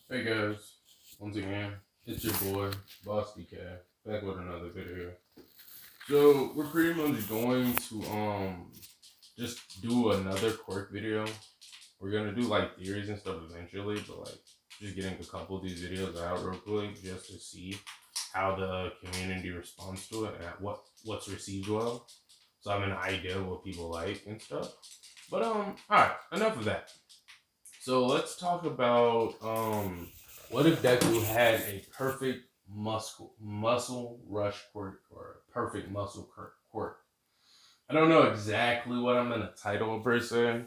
Hey guys, once again, it's your boy, Boss DK, back with another video. So we're pretty much going to just do another quirk video. We're gonna do like theories and stuff eventually, but like just getting a couple of these videos out real quick just to see how the community responds to it and what's received well. So I have an idea of what people like and stuff. But alright, enough of that. So let's talk about what if Deku had a perfect muscle rush quirk or a perfect muscle quirk. I don't know exactly what I'm gonna title it per se,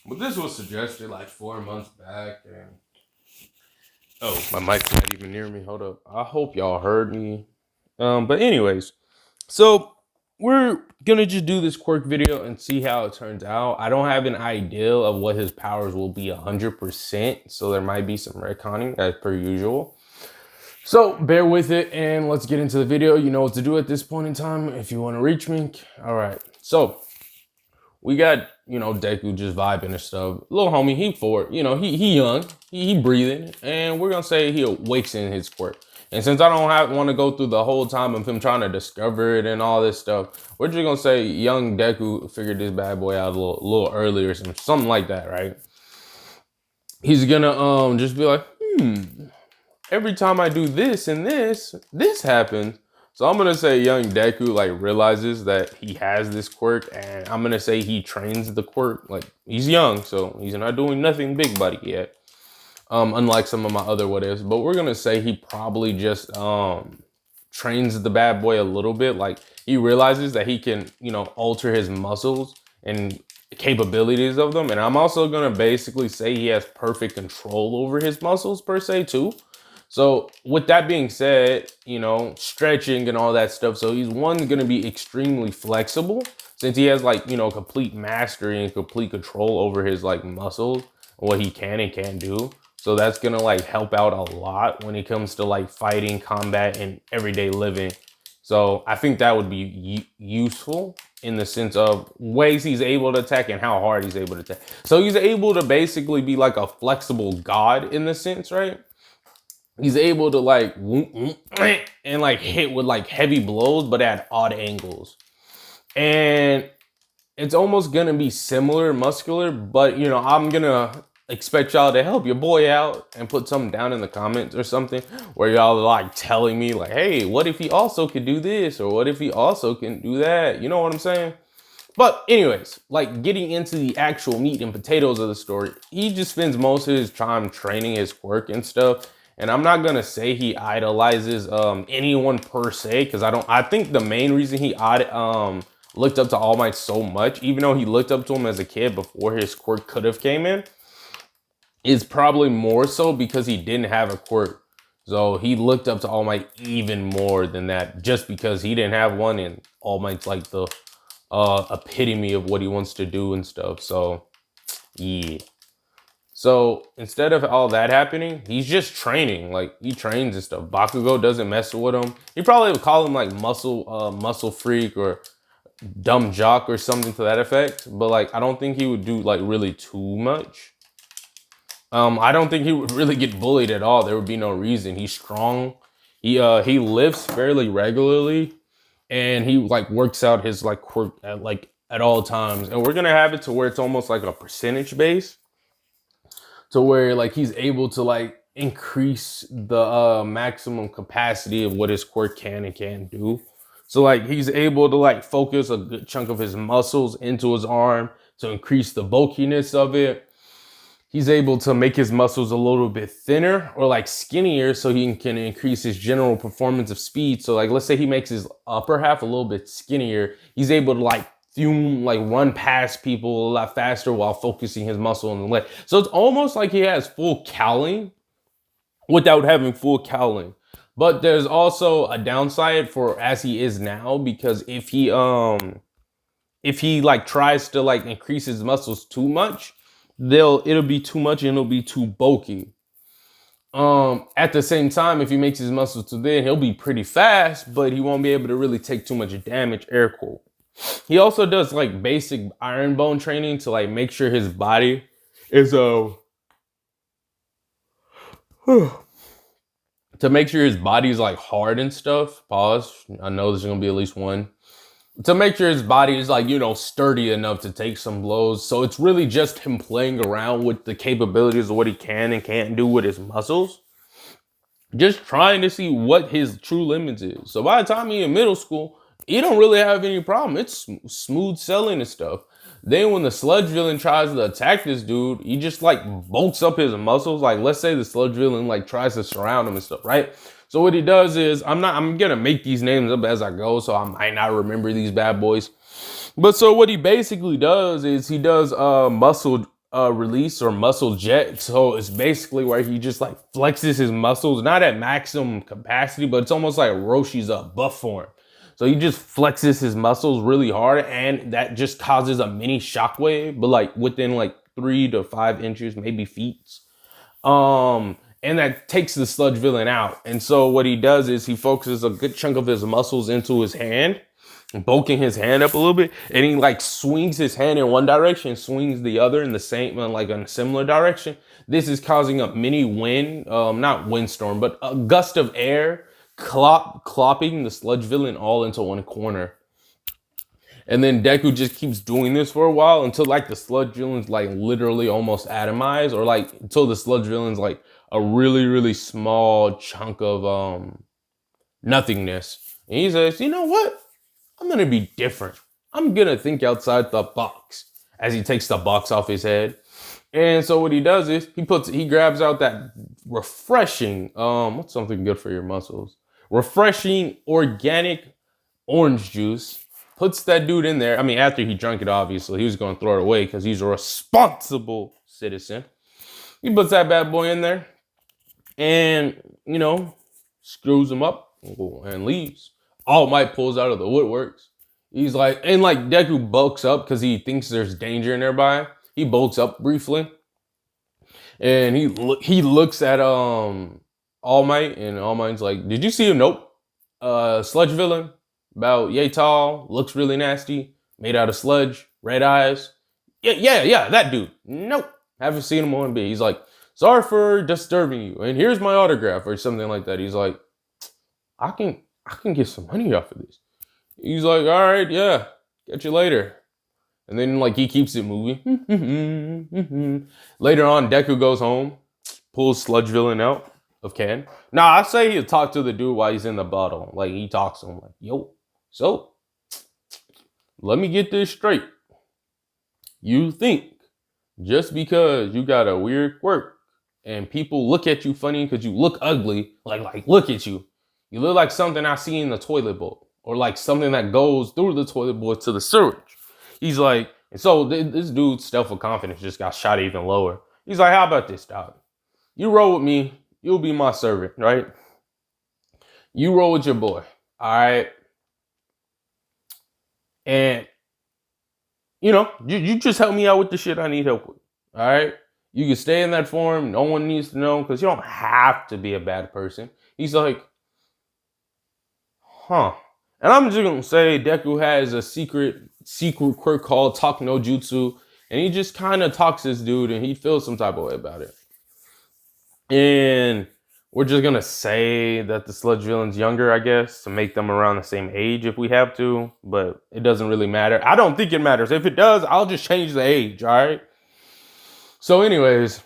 but this was suggested like 4 months back. And oh, my mic's not even near me. Hold up. I hope y'all heard me. But anyways, so we're gonna just do this quirk video and see how it turns out. I don't have an idea of what his powers will be 100%, so there might be some retconning as per usual. So bear with it and let's get into the video. You know what to do at this point in time if you want to reach me. All right, so we got, Deku just vibing and stuff. Little homie, he forward, he young, he breathing, and we're gonna say he awakes in his quirk. And since I don't want to go through the whole time of him trying to discover it and all this stuff, we're just gonna say young Deku figured this bad boy out a little earlier, something like that, right? He's gonna just be like, every time I do this and this happens. So I'm gonna say young Deku like realizes that he has this quirk, and I'm gonna say he trains the quirk. Like he's young, so he's not doing nothing big buddy yet. Unlike some of my other what ifs, but we're gonna say he probably just trains the bad boy a little bit. Like he realizes that he can, alter his muscles and capabilities of them. And I'm also gonna basically say he has perfect control over his muscles per se too. So with that being said, stretching and all that stuff. So he's going to be extremely flexible since he has like, complete mastery and complete control over his like muscles, what he can and can't do. So that's going to like help out a lot when it comes to like fighting, combat, and everyday living. So I think that would be useful in the sense of ways he's able to attack and how hard he's able to attack. So he's able to basically be like a flexible god in the sense, right? He's able to like and like hit with like heavy blows, but at odd angles. And it's almost gonna be similar muscular, but I'm gonna expect y'all to help your boy out and put something down in the comments or something where y'all are like telling me like, hey, what if he also could do this? Or what if he also can do that? You know what I'm saying? But anyways, like getting into the actual meat and potatoes of the story, he just spends most of his time training his quirk and stuff. And I'm not gonna say he idolizes anyone per se, because I think the main reason he looked up to All Might so much, even though he looked up to him as a kid before his quirk could have came in, is probably more so because he didn't have a quirk. So he looked up to All Might even more than that, just because he didn't have one, and All Might's like the epitome of what he wants to do and stuff. So yeah. So instead of all that happening, he's just training. Like he trains and stuff. Bakugo doesn't mess with him. He probably would call him like muscle freak or dumb jock or something to that effect. But like I don't think he would do like really too much. I don't think he would really get bullied at all. There would be no reason. He's strong. He lifts fairly regularly, and he like works out his like quirk at all times. And we're gonna have it to where it's almost like a percentage base, to where like he's able to like increase the maximum capacity of what his quirk can and can't do. So like he's able to like focus a good chunk of his muscles into his arm to increase the bulkiness of it. He's able to make his muscles a little bit thinner or like skinnier so he can increase his general performance of speed. So like let's say he makes his upper half a little bit skinnier, he's able to like run past people a lot faster while focusing his muscle on the leg. So it's almost like he has full cowling without having full cowling. But there's also a downside for as he is now, because if he like tries to like increase his muscles too much, it'll be too much and it'll be too bulky. At the same time, if he makes his muscles too thin, he'll be pretty fast, but he won't be able to really take too much damage, air quote. He also does like basic iron bone training to like make sure his body is To make sure his body's like hard and stuff. Pause. I know there's gonna be at least one. To make sure his body is like, you know, sturdy enough to take some blows. So it's really just him playing around with the capabilities of what he can and can't do with his muscles. Just trying to see what his true limits is. So by the time he in middle school, he don't really have any problem. It's smooth sailing and stuff. Then when the sludge villain tries to attack this dude, he just like bulks up his muscles. Like let's say the sludge villain like tries to surround him and stuff, right? So what he does is, I'm gonna make these names up as I go, so I might not remember these bad boys. But so what he basically does is he does muscle release or muscle jet. So it's basically where he just like flexes his muscles, not at maximum capacity, but it's almost like Roshi's buff form. So he just flexes his muscles really hard, and that just causes a mini shockwave, but like within like 3 to 5 inches, maybe feet. And that takes the sludge villain out. And so what he does is he focuses a good chunk of his muscles into his hand, bulking his hand up a little bit, and he like swings his hand in one direction, swings the other in the same, like in a similar direction. This is causing a mini wind, not windstorm, but a gust of air, clopping the sludge villain all into one corner. And then Deku just keeps doing this for a while until like the sludge villain's like literally almost atomized, or like until the sludge villain's like a really, really small chunk of nothingness. And he says, you know what? I'm gonna be different. I'm gonna think outside the box, as he takes the box off his head. And so what he does is he grabs out that refreshing, what's something good for your muscles? Refreshing organic orange juice, puts that dude in there. I mean, after he drank it, obviously, he was going to throw it away because he's a responsible citizen. He puts that bad boy in there and, you know, screws him up and leaves. All Might pulls out of the woodworks. He's like, and like Deku bulks up because he thinks there's danger nearby. He bulks up briefly. And he looks at All Might, and All Might's like, did you see him? Nope. Sludge villain, about yay tall, looks really nasty, made out of sludge, red eyes. Yeah, that dude. Nope. Haven't seen him on B. He's like, sorry for disturbing you, and here's my autograph, or something like that. He's like, I can get some money off of this. He's like, all right, yeah, catch you later. And then like he keeps it moving. Later on, Deku goes home, pulls sludge villain out of can. Now I say he'll talk to the dude while he's in the bottle. Like he talks to him like, yo, so let me get this straight. You think just because you got a weird quirk and people look at you funny because you look ugly, like look at you. You look like something I see in the toilet bowl, or like something that goes through the toilet bowl to the sewage. He's like, and so this dude's self-confidence just got shot even lower. He's like, how about this, dog? You roll with me, you'll be my servant, right? You roll with your boy, all right? And, you know, you just help me out with the shit I need help with, all right? You can stay in that form. No one needs to know, because you don't have to be a bad person. He's like, huh. And I'm just going to say Deku has a secret quirk called Talk No Jutsu. And he just kind of talks this dude, and he feels some type of way about it. And we're just going to say that the sludge villain's younger, I guess, to make them around the same age if we have to. But it doesn't really matter. I don't think it matters. If it does, I'll just change the age, all right? So anyways,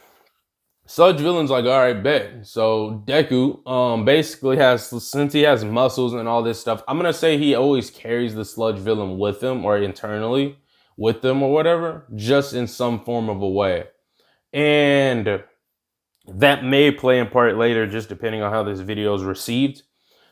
sludge villain's like, all right, bet. So Deku basically has, since he has muscles and all this stuff, I'm going to say he always carries the sludge villain with him, or internally with them or whatever, just in some form of a way. And that may play in part later, just depending on how this video is received.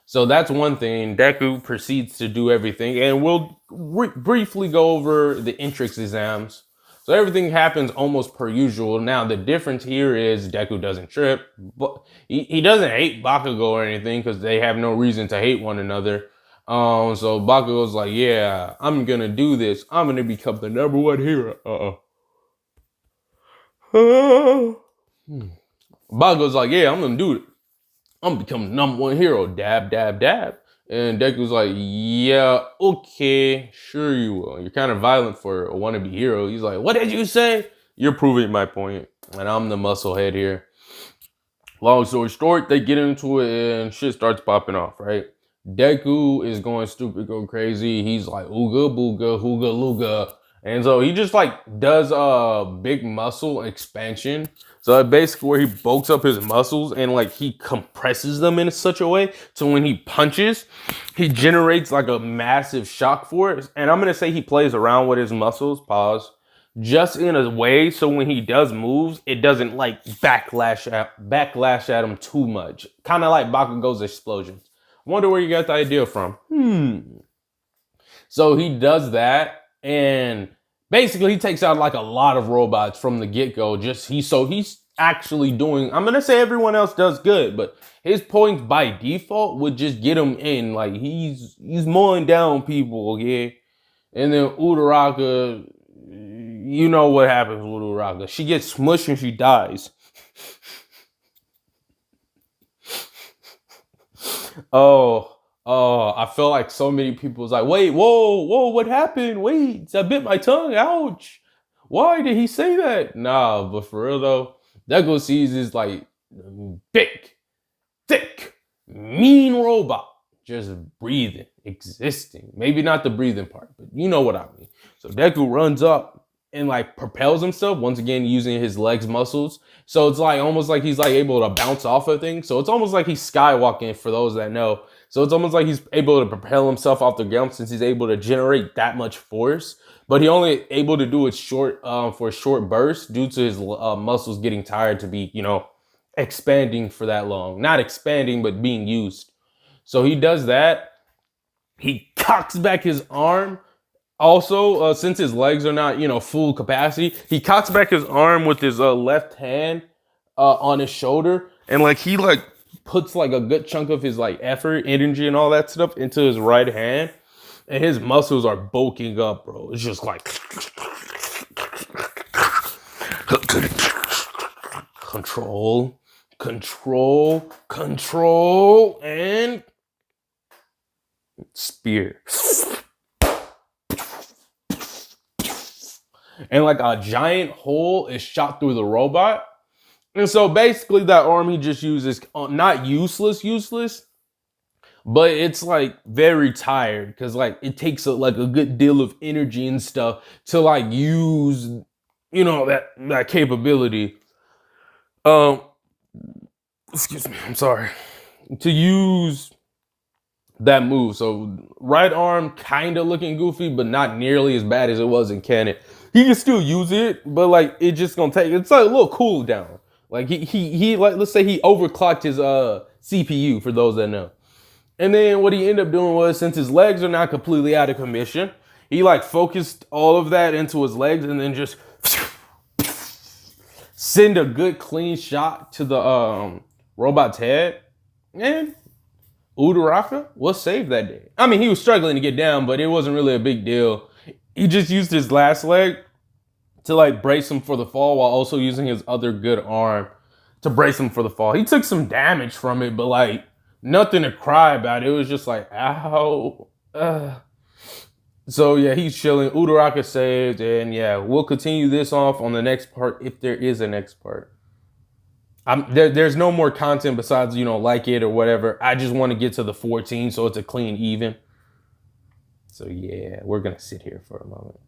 So that's one thing. Deku proceeds to do everything, and we'll briefly go over the entrance exams. So everything happens almost per usual. Now, the difference here is Deku doesn't trip, but he doesn't hate Bakugo or anything, because they have no reason to hate one another. So Bakugo's like, yeah, I'm gonna do this. I'm gonna become the #1 hero. Bakugo's like, yeah, I'm gonna do it. I'm gonna become the #1 hero. Dab, dab, dab. And Deku's like, yeah, okay, sure you will. You're kind of violent for a wannabe hero. He's like, what did you say? You're proving my point. And I'm the muscle head here. Long story short, they get into it and shit starts popping off, right? Deku is going stupid, go crazy. He's like ooga booga, hooga looga. And so he just like does a big muscle expansion. So basically where he bulks up his muscles and like he compresses them in such a way so when he punches, he generates like a massive shock force. And I'm gonna say he plays around with his muscles, pause, just in a way so when he does moves, it doesn't like backlash at him too much. Kind of like Bakugo's explosions. Wonder where you got the idea from. So he does that, and basically he takes out like a lot of robots from the get-go. He's actually doing, I'm gonna say everyone else does good, but his points by default would just get him in. Like he's mowing down people, yeah. And then Uraraka, you know what happens with Uraraka. She gets smushed and she dies. I felt like so many people was like, wait, whoa, what happened? Wait, I bit my tongue, ouch. Why did he say that? Nah, but for real though, Deku sees is like big, thick, mean robot. Just breathing, existing. Maybe not the breathing part, but you know what I mean. So Deku runs up and like propels himself, once again using his legs muscles. So it's like almost like he's like able to bounce off of things. So it's almost like he's skywalking for those that know. So it's almost like he's able to propel himself off the ground since he's able to generate that much force. But he only able to do it short for a short burst due to his muscles getting tired to be, expanding for that long. Not expanding, but being used. So he does that. He cocks back his arm. Also, since his legs are not, full capacity, he cocks back his arm with his left hand on his shoulder. And like he like puts like a good chunk of his like effort, energy, and all that stuff into his right hand. And his muscles are bulking up, bro. It's just like control, and spear. And like a giant hole is shot through the robot. And so basically that arm he just uses, not useless, but it's like very tired because like it takes a good deal of energy and stuff to like use, that capability. Excuse me, I'm sorry. To use that move. So right arm kind of looking goofy, but not nearly as bad as it was in canon. He can still use it, but like it just gonna take, it's like a little cool down. Like he like, let's say he overclocked his CPU for those that know. And then what he ended up doing was, since his legs are not completely out of commission, he like focused all of that into his legs and then just send a good clean shot to the robot's head. And Uraraka was saved that day. I mean, he was struggling to get down, but it wasn't really a big deal. He just used his last leg to like brace him for the fall while also using his other good arm to brace him for the fall. He took some damage from it, but like nothing to cry about. It was just like, ow. So yeah, he's chilling. Uraraka saved, and yeah, we'll continue this off on the next part if there is a next part. There's no more content besides, like it or whatever. I just want to get to the 14 so it's a clean even. So yeah, we're going to sit here for a moment.